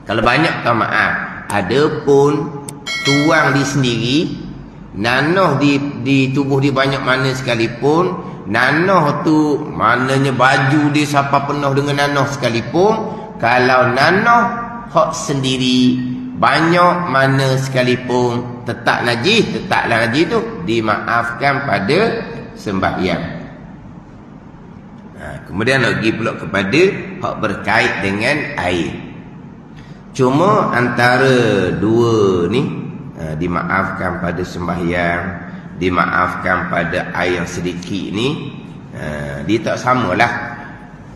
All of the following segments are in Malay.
Kalau banyak tak maaf. Adapun tuang di sendiri, nanoh di tubuh dia banyak mana sekalipun, nanoh tu maknanya baju dia siapa penuh dengan nanoh sekalipun, kalau nanoh hak sendiri banyak mana sekalipun tetaplah najis tu dimaafkan pada sembahyang. Kemudian lagi pula kepada hak berkait dengan air. Cuma antara dua ni, dimaafkan pada sembahyang, dimaafkan pada air yang sedikit ni, dia tak samalah.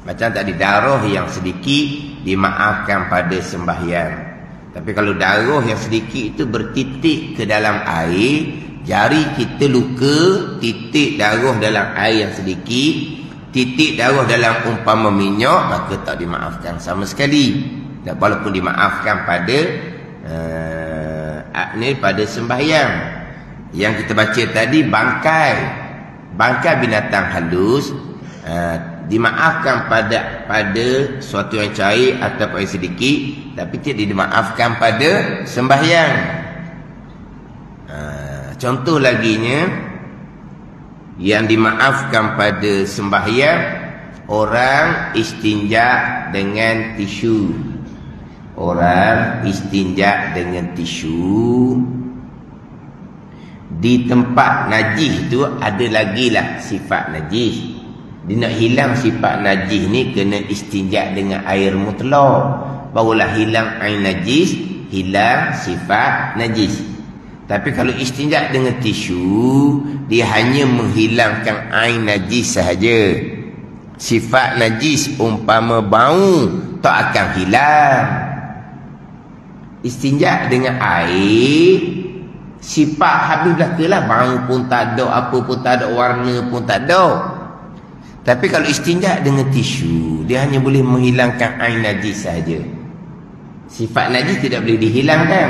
Macam tadi darah yang sedikit dimaafkan pada sembahyang. Tapi kalau darah yang sedikit itu bertitik ke dalam air, jari kita luka, titik darah dalam air yang sedikit, titik darah dalam umpama minyak, maka tak dimaafkan sama sekali. Dan walaupun dimaafkan pada pada sembahyang. Yang kita baca tadi, bangkai binatang halus, dimaafkan pada suatu yang cair atau yang sedikit, tapi tidak dimaafkan pada sembahyang. Contoh laginya, yang dimaafkan pada sembahyang, orang istinja dengan tisu. Orang istinja dengan tisu di tempat najis tu ada lagi lah sifat najis. Dia nak hilang sifat najis ni kena istinja dengan air mutlak, barulah hilang air najis, hilang sifat najis. Tapi kalau istinja dengan tisu, dia hanya menghilangkan air najis sahaja. Sifat najis umpama bau tak akan hilang. Istinja dengan air, sifat habis belakalah, bau pun tak ada, apa pun tak ada, warna pun tak ada. Tapi kalau istinja dengan tisu, dia hanya boleh menghilangkan air najis saja. Sifat najis tidak boleh dihilangkan.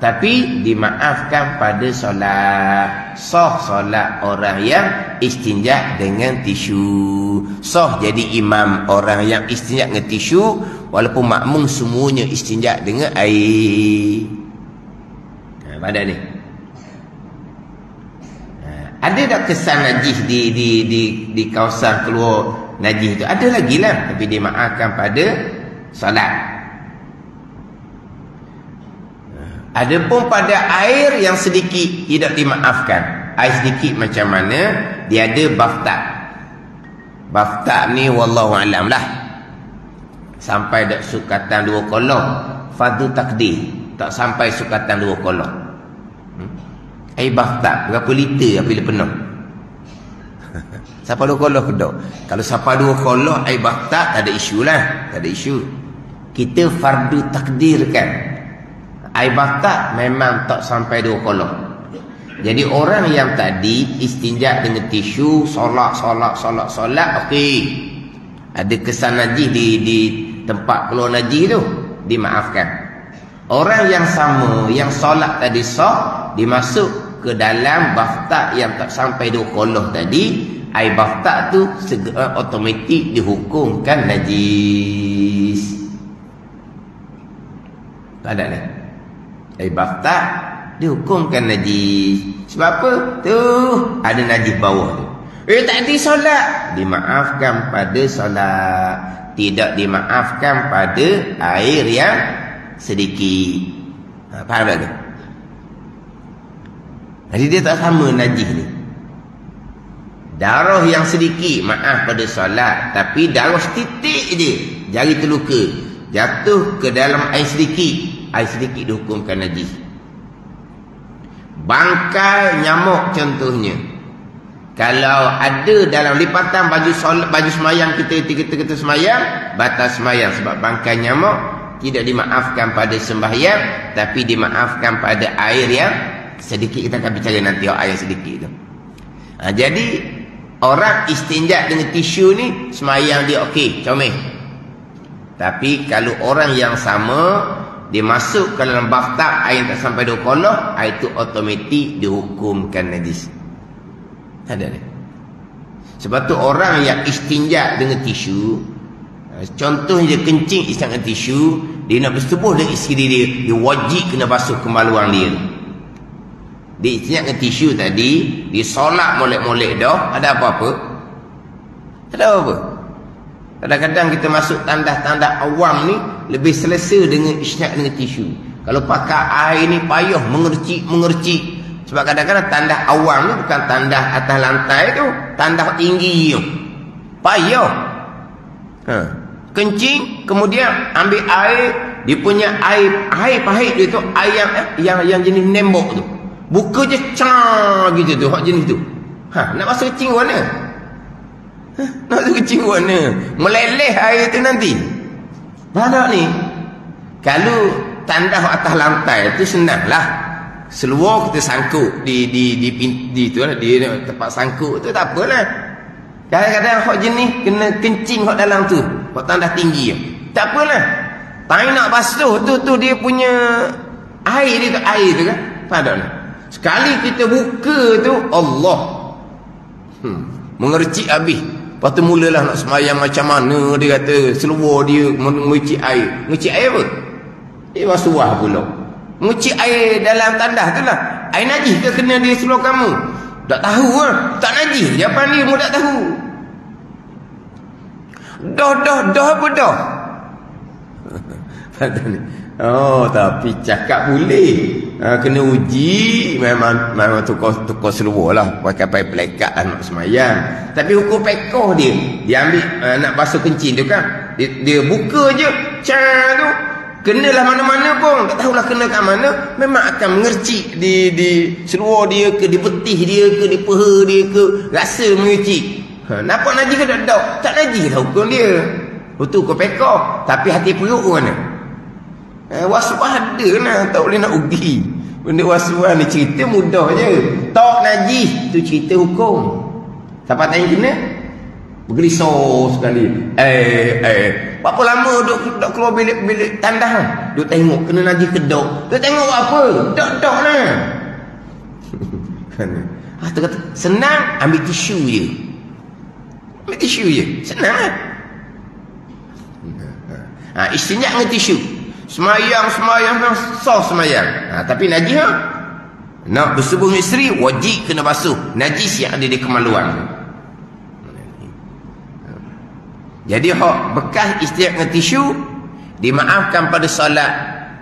Tapi dimaafkan pada solat. Sah solat orang yang istinja dengan tisu. Sah jadi imam orang yang istinja dengan tisu, walaupun makmum semuanya istinja dengan air. Pada ni, ada tak kesan najis di kawasan keluar najis tu? Ada lagi lah, tapi dimaafkan pada solat. Adapun pada air yang sedikit tidak dimaafkan. Air sedikit macam mana? Dia ada baftak. Baftak ni wallahu alam lah. Sampai dak sukatan 2 kolom. Fardu takdir. Tak sampai sukatan 2 kolom. Air baftak berapa liter apabila penuh? Siapa 2 kolom ke tak? Kalau siapa 2 kolom air baftak, tak ada isu lah. Tak ada isu. Kita fardu takdir kan. Air baftak memang tak sampai 2 kolom. Jadi orang yang tadi istinja dengan tisu, solat, okey. Ada kesan najis di tempat keluar najis tu, dimaafkan. Orang yang sama, yang solat tadi sah, dimasuk ke dalam baftak yang tak sampai 2 kolom tadi, air baftak tu segera automatik dihukumkan najis. Tak ada ni. Air baftak dihukumkan najis. Sebab apa? Tu ada najis bawah tu. Tadi solat, dimaafkan pada solat, tidak dimaafkan pada air yang sedikit. Faham tak tu? Jadi dia tak sama najis ni. Darah yang sedikit maaf pada solat, tapi darah setitik je, jari terluka, jatuh ke dalam air sedikit, air sedikit dihukumkan najis. Bangkai nyamuk contohnya, kalau ada dalam lipatan baju solat, baju semayang kita semayang, batal semayang sebab bangkai nyamuk, tidak dimaafkan pada sembahyang, tapi dimaafkan pada air yang sedikit. Kita akan bicara nanti air sedikit tu. Jadi orang istinja dengan tisu ni semayang dia okey, comel. Tapi kalau orang yang sama, dia masuk ke dalam baftak, air tak sampai 2 kolom, air itu automatik dihukumkan najis. Ada ni. Sebab tu orang yang istinja dengan tisu, Contohnya dia kencing isap dengan tisu, dia nak bersetubuh dengan isteri dia wajib kena basuh kemaluan dia. Dia isap dengan tisu tadi, dia solat molek-molek dah, ada apa-apa? Ada apa-apa? Kadang-kadang kita masuk tandas-tandas awam ni lebih selesa dengan isap dengan tisu. Kalau pakai air ni payah mengercik. Sebab kadang-kadang tandas awam ni bukan tandas atas lantai tu, tandas tinggi tu. Payah. Kencing, kemudian ambil air, dia punya air pahit dia tu, air yang jenis nembok tu. Buka je cang gitu tu, hak jenis tu. Nak masuk kencing mana? Nak masuk kencing mana? Meleleh air tu nanti. Mana ni? Kalau tandas atas lantai tu senanglah. Seluar kita sangkut di tu lah, di tempat sangkut tu tak apalah. Kadang-kadang hak jenis kena kencing hak dalam tu, hak tandas tinggi tu. Tak apalah. Tak nak basuh tu dia punya air dia tu, air tu kan. Pada ni. Sekali kita buka tu, Allah. Mengercik habis. Lepas tu mulalah nak semayang macam mana, dia kata seluar dia mengercik air. Mengercik air apa? Dia basuh pula. Mengucik air dalam tandas tu lah. Air najis ke kena di seluar kamu? Tak tahu lah. Tak najis. Jawapan dia mu tak tahu. Dah apa dah? Oh, tapi cakap boleh. Kena uji. Memang tukar seluar lah. Pakai pelekat anak semayang. Tapi hukum pekoh dia. Dia ambil nak basuh kencing tu kan. Dia buka je. Cang tu. Kenalah mana-mana pun. Tak tahulah kena kat mana. Memang akan mengercik di seluar dia ke, di betih dia ke, di peha dia ke. Rasa mengercik. Nampak najis ke tak? Tak najis lah hukum dia. Itu hukum pekoh. Tapi hati perut pun mana? Waswah ada lah. Tak boleh nak ugi. Benda waswah ni cerita mudah je. Tak najis. Itu cerita hukum. Siapa tanya kena? Bergelisau sekali. Berapa lama duk keluar bilik tandas? Duk tengok kena najis ke tak? Duk tengok apa? Dok lah. Tu kata senang, ambil tisu je. Ambil tisu je. Senang lah. Istinjak dengan tisu. Semayang sah semayang. Tapi najis lah. Nak bersetubuh dengan isteri, wajib kena basuh najis yang ada di kemaluan. Jadi hak bekas istinjak dengan tisu dimaafkan pada solat,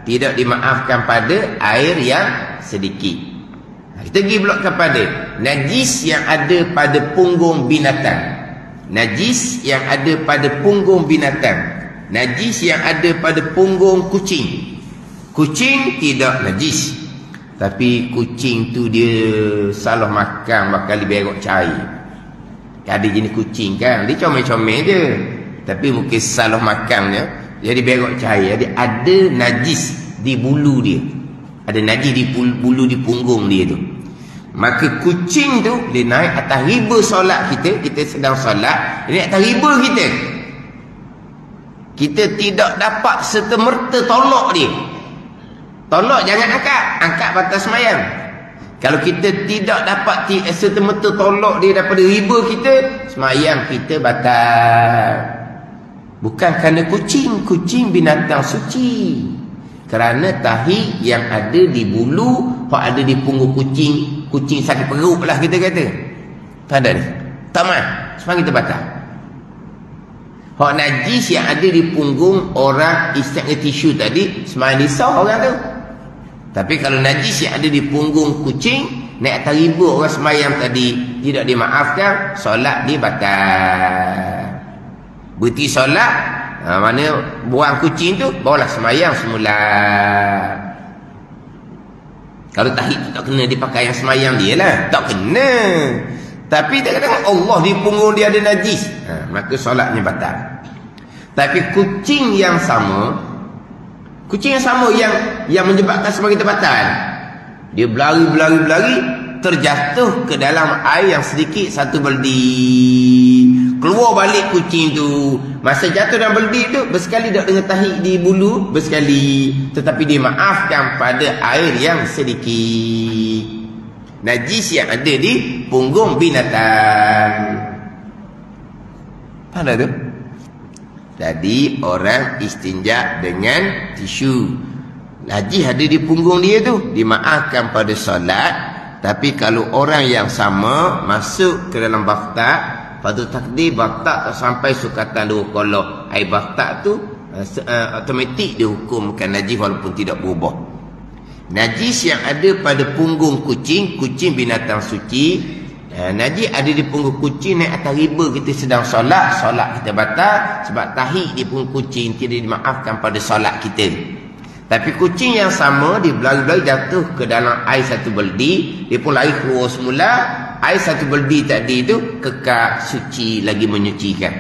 tidak dimaafkan pada air yang sedikit. Kita pergi pula kepada najis yang ada pada punggung binatang. Najis yang ada pada punggung binatang. Najis yang ada pada punggung kucing. Kucing tidak najis. Tapi kucing tu dia salah makan bakal berok cair. Ada jenis kucing kan, dia comel-comel je. Tapi mungkin salah makannya, jadi berok cair. Jadi ada najis di bulu dia. Ada najis di bulu di punggung dia tu. Maka kucing tu dia naik atas riba solat kita. Kita sedang solat, dia naik atas riba kita. Kita tidak dapat serta-merta tolak dia. Tolak jangan angkat batas semayang. Kalau kita tidak dapat serta-merta tolak dia daripada riba kita, semayang kita batal. Bukan kerana kucing binatang suci. Kerana tahi yang ada di bulu, hak ada di punggung kucing sakit perut lah kita kata. Tak ada ni. Tak mah, semayang kita batal. Hak najis yang ada di punggung orang isap tisu tadi, semayang disah orang tu. Tapi kalau najis yang ada di punggung kucing, naik atas riba orang semayang tadi, tidak dimaafkan, solat dia batal. Berhenti solat, mana buang kucing tu, barulah semayang semula. Kalau tahid tu tak kena dipakai yang semayang dia lah. Tak kena. Tapi kadang-kadang Allah di punggung dia ada najis, maka solatnya batal. Tapi kucing yang sama yang menyebabkan semua kita batal, dia berlari terjatuh ke dalam air yang sedikit satu beldi. Keluar balik kucing tu. Masa jatuh dalam beldi tu, bersekali tak dengan tahi di bulu, bersekali. Tetapi dimaafkan pada air yang sedikit. Najis yang ada di punggung binatang. Pada tu? Jadi orang istinja dengan tisu. Najis ada di punggung dia tu, dimaafkan pada solat. Tapi kalau orang yang sama masuk ke dalam bakhtak, pada takdir bakhtak tak sampai sukatan 2 kolok, air bakhtak tu automatik dihukumkan najis walaupun tidak berubah. Najis yang ada pada punggung kucing, kucing binatang suci. Najis ada di punggung kucing naik atas riba kita sedang solat, solat kita batal sebab tahi di punggung kucing tidak dimaafkan pada solat kita. Tapi kucing yang sama dia berlari-lari jatuh ke dalam air satu beldi, dia pun lari keluar semula, air satu beldi tadi itu kekal suci lagi menyucikan.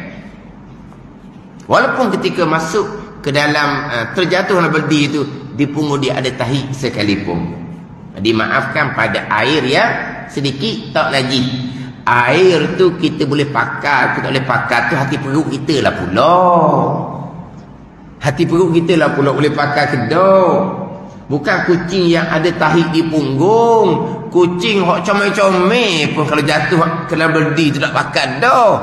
Walaupun ketika masuk ke dalam terjatuh dalam beldi itu di punggung dia ada tahi sekalipun, dimaafkan pada air yang sedikit tak najis. Air tu kita boleh pakai, kita boleh pakai tu hati perut kita lah pula. Hati perut kita lah pula boleh pakai kedok. Bukan kucing yang ada tahi di punggung. Kucing hok comel-comel pun kalau jatuh ke dalam beldi tu tak pakai dah.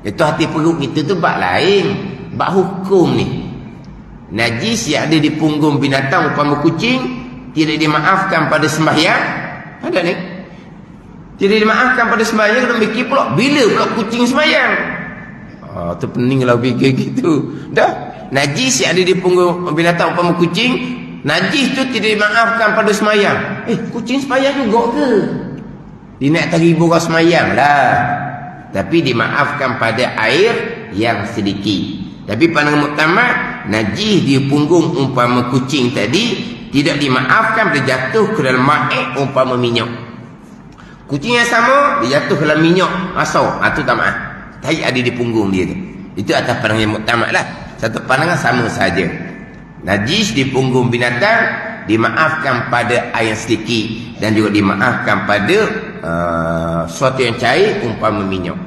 Itu hati perut kita tu bab lain, bab hukum ni. Najis yang ada di punggung binatang umpama kucing tidak dimaafkan pada sembahyang. Ada ni? Tidak dimaafkan pada sembahyang. Kita fikir pula bila pula kucing sembahyang. Tu peninglah fikir gitu. Dah, najis yang ada di punggung binatang umpama kucing, najis tu tidak dimaafkan pada sembahyang. Kucing sembahyang juga ke? Dia nak terhibur orang sembahyang lah. Tapi dimaafkan pada air yang sedikit. Tapi pandangan muktamad, najis di punggung umpama kucing tadi tidak dimaafkan bila jatuh ke dalam ma'id umpama minyak. Kucing yang sama dia jatuh ke dalam minyak masuk, tu tak maaf. Tahi ada di punggung dia tu. Itu atas pandangan muktamad lah. Satu pandangan sama saja. Najis di punggung binatang dimaafkan pada air yang sedikit dan juga dimaafkan pada sesuatu yang cair umpama minyak.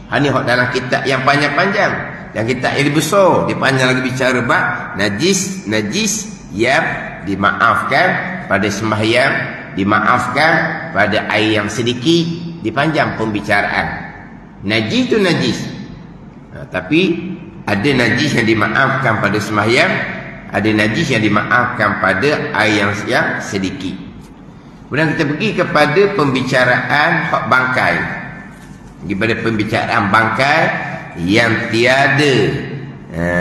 Ini dalam kitab yang panjang-panjang, yang kitab yang besar, dia panjang lagi bicara bab najis yang dimaafkan pada sembahyang, dimaafkan pada air yang sedikit, dipanjang pembicaraan. Najis tu najis. Tapi ada najis yang dimaafkan pada sembahyang, ada najis yang dimaafkan pada air yang sedikit. Kemudian kita pergi kepada pembicaraan hak bangkai. Kepada pembicaraan bangkai yang tiada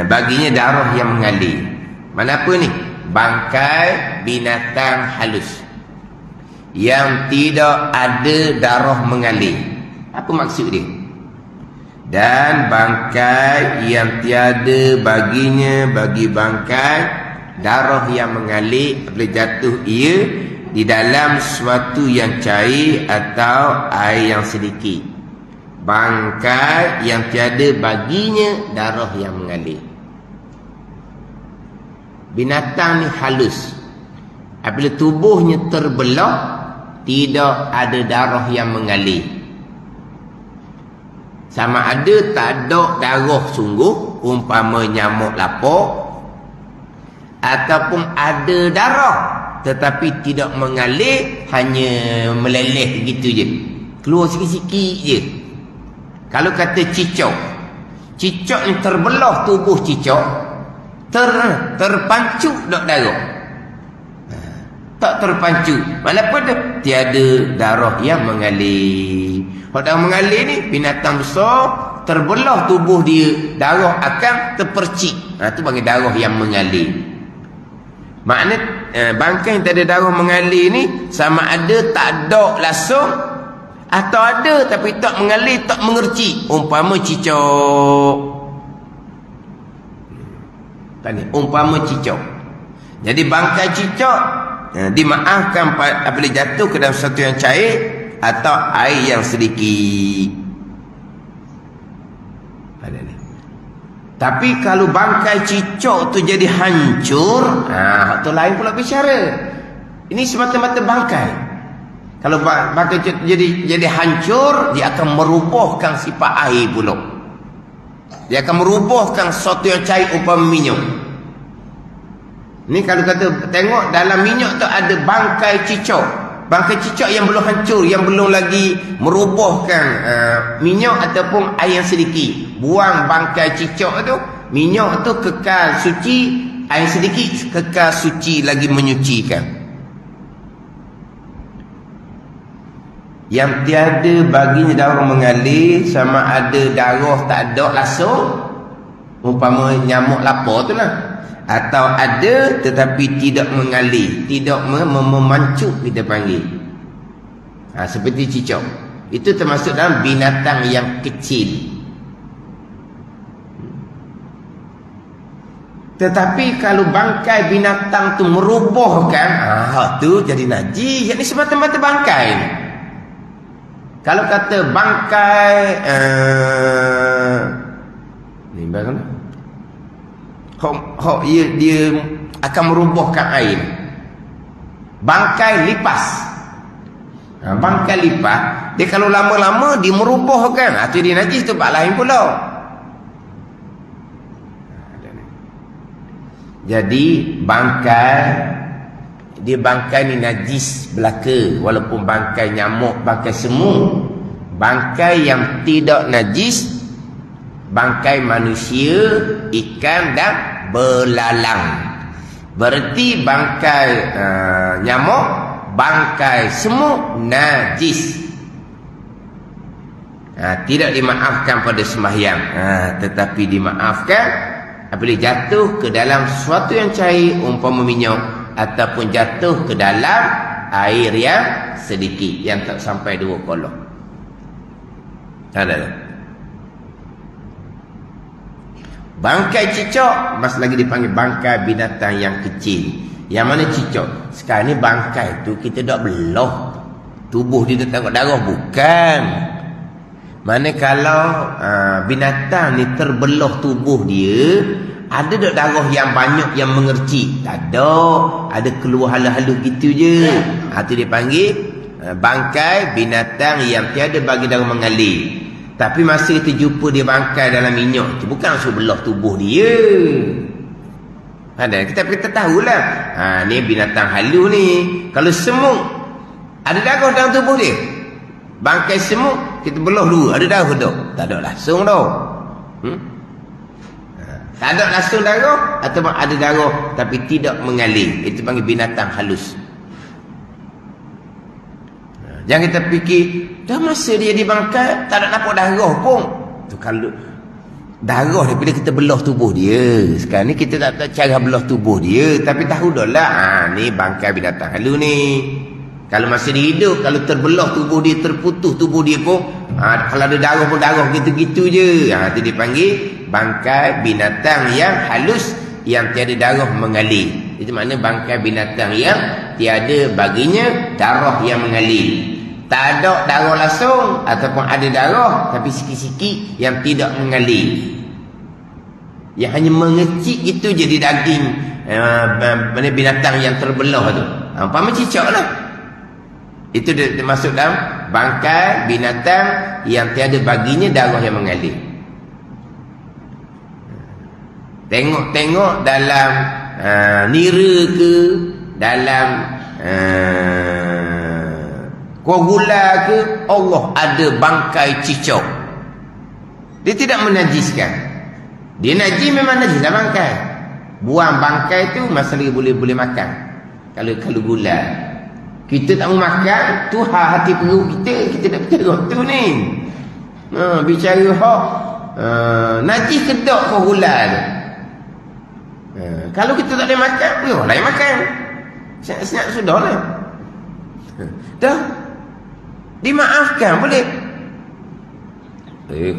baginya darah yang mengalir. Mana apa ni? Bangkai binatang halus yang tidak ada darah mengalir. Apa maksud dia? Dan bangkai yang tiada baginya bagi bangkai darah yang mengalir apabila jatuh ia di dalam sesuatu yang cair atau air yang sedikit. Bangkai yang tiada baginya darah yang mengalir. Binatang ni halus. Apabila tubuhnya terbelah, tidak ada darah yang mengalir. Sama ada tak ada darah sungguh, umpama nyamuk lapar, ataupun ada darah tetapi tidak mengalir, hanya meleleh gitu je, keluar sikit-sikit je. Kalau kata cicak, cicak ni terbelah tubuh cicak, terpancuk tak darah, tak terpancuk. Walaupun tiada darah yang mengalir. Kalau darah mengalir ni, binatang besar terbelah tubuh dia, darah akan terpercik. Itu panggil darah yang mengalir. Makna bangkai yang tak ada darah mengalir ni sama ada tak ada langsung atau ada tapi tak mengalir, tak mengercik. Umpama cicak. Umpama cicak. Jadi bangkai cicak dimaafkan apabila jatuh ke dalam sesuatu yang cair atau air yang sedikit. Ada ni. Tapi kalau bangkai cicak tu jadi hancur, tu lain pula bicara. Ini semata-mata bangkai. Kalau bangkai cicak jadi hancur, dia akan merubahkan sifat air pula. Dia akan merubahkan sesuatu yang cair umpama minyak. Ni kalau kata tengok dalam minyak tu ada bangkai cicak. Bangkai cicak yang belum hancur, yang belum lagi merobohkan minyak ataupun air yang sedikit. Buang bangkai cicak tu, minyak tu kekal suci, air sedikit kekal suci lagi menyucikan. Yang tiada baginya darah mengalir, sama ada darah tak ada langsung, umpama nyamuk lapar tu lah, atau ada tetapi tidak mengalir, tidak memancuk kita panggil. Seperti cicak. Itu termasuk dalam binatang yang kecil. Tetapi kalau bangkai binatang tu merobohkan, tu jadi najis. Yang ni semata-mata bangkai ni. Kalau kata bangkai ni bagaimana? Dia akan merobohkan air. Bangkai lipas. Bangkai lipas, dia kalau lama-lama dia merobohkan, tu dia najis tu bab lain pula. Jadi bangkai, dia bangkai ni najis belaka, walaupun bangkai nyamuk, bangkai semut. Bangkai yang tidak najis, bangkai manusia, ikan dan belalang. Berarti bangkai nyamuk, bangkai semut najis. Tidak dimaafkan pada sembahyang, tetapi dimaafkan apabila jatuh ke dalam sesuatu yang cair, umpama minyak, ataupun jatuh ke dalam air yang sedikit, yang tak sampai 2 kolom. Ada. Bangkai cicak masih lagi dipanggil bangkai binatang yang kecil. Yang mana cicak? Sekarang ni bangkai tu kita dak belah tubuh dia, tengok darah, bukan. Mana kalau binatang ni terbelah tubuh dia, ada tak darah yang banyak yang mengercik? Tak ada. Ada keluar halus-halus gitu je. Tu dia panggil bangkai binatang yang tiada bagi darah mengalir. Tapi masa kita jumpa dia bangkai dalam minyak tu, bukan langsung belah tubuh dia. Kita tahulah, ni binatang halus ni. Kalau semut, ada darah dalam tubuh dia. Bangkai semut kita belah dulu, ada darah tak? Tak ada langsung dah. Tak ada langsung darah, ataupun ada darah tapi tidak mengalir. Itu panggil binatang halus. Jangan kita fikir dah masa dia dibangkai tak ada nampak darah pun. Tu kalau darah dia bila kita belah tubuh dia. Sekarang ni kita tak tahu cara belah tubuh dia, tapi tahu dah lah, ni bangkai binatang halus ni. Kalau masih hidup, kalau terbelah tubuh dia, terputus tubuh dia pun, kalau ada darah pun darah gitu-gitu je. Itu dipanggil bangkai binatang yang halus, yang tiada darah mengalir. Itu makna bangkai binatang yang tiada baginya darah yang mengalir. Tak ada darah langsung, ataupun ada darah tapi sikit-sikit yang tidak mengalir, yang hanya mengecik itu jadi daging binatang yang terbelah tu. Umpama cicak lah. Itu termasuk dalam bangkai binatang yang tiada baginya darah yang mengalir. Tengok dalam nira ke, dalam koagula ke, Allah ada bangkai cicak. Dia tidak menajiskan. Dia najis memang najis lah bangkai. Buang bangkai tu masalah boleh makan. Kalau gula kita tak mau makan, tu hati perut kita nak bicara tu ni. Bicara najis ke tak koagula tu. Kalau kita tak boleh makan, lain makan. Senyap sudah lah. Dah dimaafkan boleh.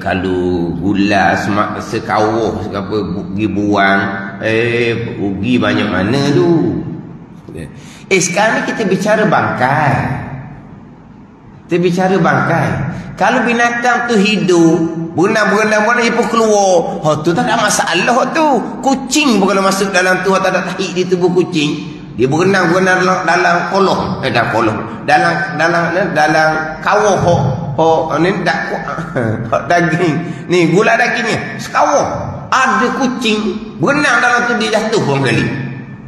Kalau gula sekawah apa pergi buang, rugi banyak mana tu. Sekarang ni kita bicara bangkai. Kita bicara bangkai. Kalau binatang tu hidup, berenang dia pun keluar, tu tak ada masalah tu. Kucing pun kalau masuk dalam tu, tak ada tahi di tubuh kucing, dia berenang dalam kolong, dalam kawah ni daging ni, gula dagingnya sekawah. Ada kucing berenang dalam tu, dia jatuh pun kali.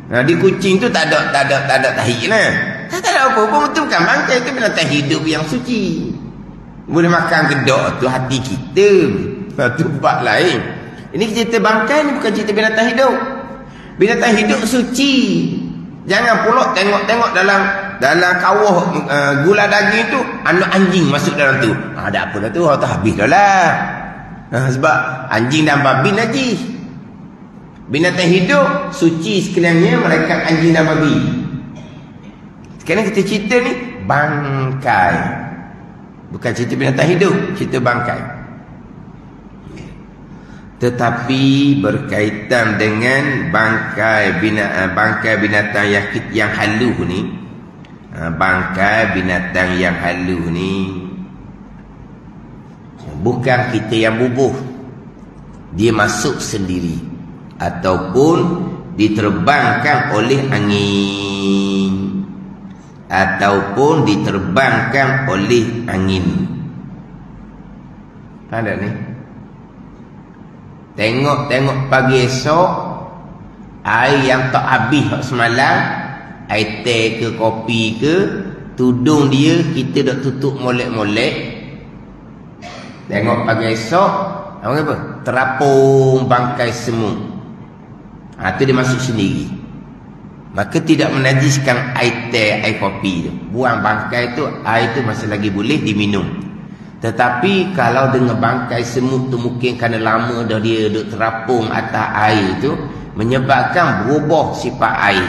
Di kucing tu tak ada tahi lah. Tak ada apa-apa, betul bukan bangkai itu binatang hidup yang suci. Boleh makan gedok tu hati kita. Satu bab lain. Ini cerita bangkai ni bukan cerita binatang hidup. Binatang hidup suci. Jangan pula tengok-tengok dalam kawah gula daging tu anak anjing masuk dalam tu. Ada apa dah tu? Tak habis dah lah. Sebab anjing dan babi najis. Binatang hidup suci sekaliannya melainkan anjing dan babi. Sekarang kita cerita ni bangkai. Bukan cerita binatang hidup, cerita bangkai. Tetapi berkaitan dengan bangkai binatang yang halus ni, bangkai binatang yang halus ni bukan kita yang bubuh. Dia masuk sendiri ataupun diterbangkan oleh angin ataupun diterbangkan oleh angin. Ada ni. Tengok pagi esok air yang tak habis semalam, air teh ke kopi ke, tudung dia kita dah tutup molek-molek. Tengok pagi esok apa? Terapung bangkai semut. Tu dia masuk sendiri. Maka tidak menajiskan air teh, air kopi tu. Buang bangkai tu, air tu masih lagi boleh diminum. Tetapi kalau dengan bangkai semut tu mungkin kerana lama dah dia duduk terapung atas air tu, menyebabkan berubah sifat air.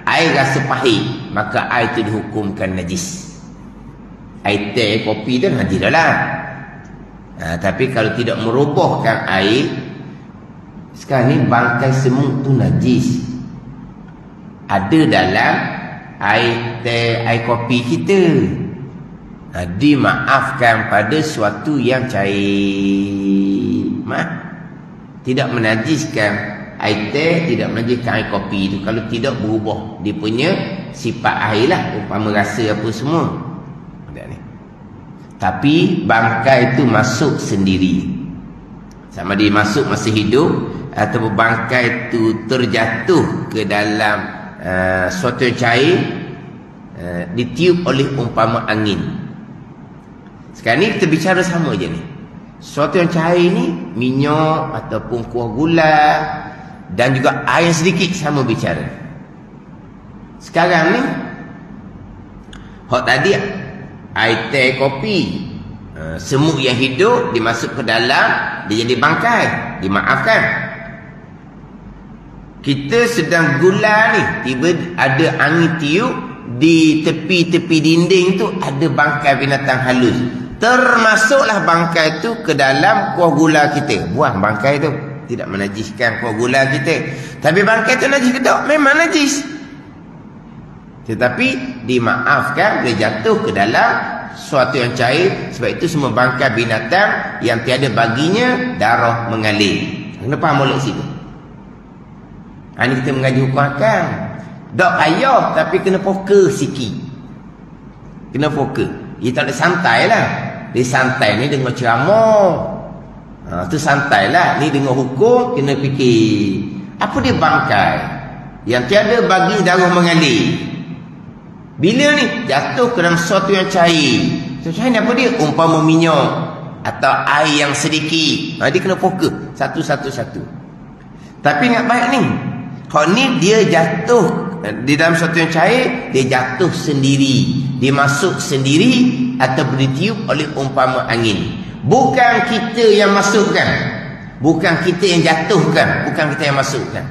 Air rasa pahit, maka air tu dihukumkan najis. Air teh, kopi tu najis dah lah. Tapi kalau tidak merubahkan air, sekarang ni bangkai semut tu najis. Ada dalam air teh, air kopi kita. Dimaafkan pada suatu yang cair. Tidak menajiskan air teh, tidak menajiskan air kopi itu kalau tidak berubah dia punya sifat air lah, umpama rasa apa semua. Tapi bangkai itu masuk sendiri. Sama dia masuk masa hidup atau bangkai itu terjatuh ke dalam suatu yang cair, ditiup oleh umpama angin. Sekarang ni kita bicara sama je ni. Sesuatu yang cair ni, minyak ataupun kuah gula dan juga air sedikit sama bicara. Sekarang ni hak tadi air teh, kopi, semut yang hidup dimasuk ke dalam, dia jadi bangkai, dimaafkan. Kita sedang gula ni, tiba ada angin tiup, di tepi-tepi dinding tu ada bangkai binatang halus. Termasuklah bangkai tu ke dalam kuah gula kita. Buang bangkai tu, tidak menajiskan kuah gula kita. Tapi bangkai tu najis ke tak? Memang najis. Tetapi dimaafkan, boleh jatuh ke dalam suatu yang cair. Sebab itu semua bangkai binatang yang tiada baginya darah mengalir. Kena faham molek situ. Ini kita mengaji hukum akal. Tak payah, tapi kena fokus sikit. Kena fokus. Dia tak ada santai lah. Dia santai ni dengar ceramah. Tu santai lah. Ni dengar hukum, kena fikir. Apa dia bangkai yang tiada bagi darah mengalir? Bila ni jatuh ke dalam sesuatu yang cair. Sesuatu cair ni apa dia? Umpama minyak atau air yang sedikit. Dia kena fokus satu-satu. Tapi ingat baik ni, kalau ni dia jatuh di dalam sesuatu yang cair, dia jatuh sendiri, dia masuk sendiri atau ditiup oleh umpama angin. Bukan kita yang masukkan, bukan kita yang jatuhkan, bukan kita yang masukkan.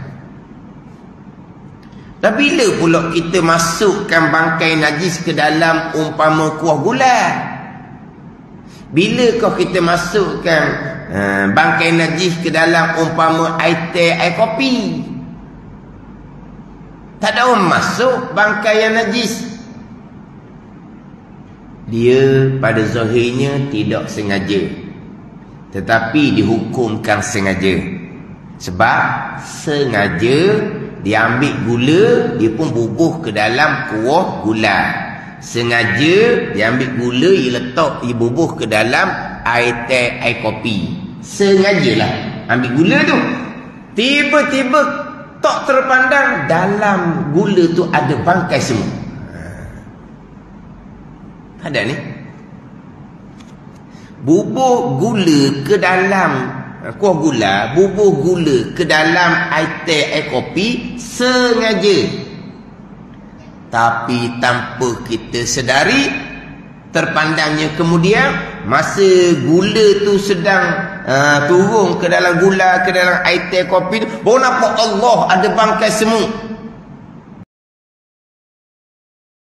Dan bila pula kita masukkan bangkai najis ke dalam umpama kuah gula? Bila kau kita masukkan bangkai najis ke dalam umpama air teh, air kopi? Tak ada orang masuk bangkai yang najis. Dia pada zahirnya tidak sengaja, tetapi dihukumkan sengaja. Sebab sengaja dia ambil gula, dia pun bubuh ke dalam kuah gula. Sengaja dia ambil gula, dia letak, dia bubuh ke dalam air teh, air kopi. Sengajalah ambil gula tu. Tiba-tiba tak terpandang dalam gula tu ada bangkai semut. Ada ni. Bubuh gula ke dalam kuah gula, bubuh gula ke dalam air kopi sengaja. Tapi tanpa kita sedari, terpandangnya kemudian masa gula tu sedang turun ke dalam gula, ke dalam air kopi tu, baru nampak Allah ada bangkai semut.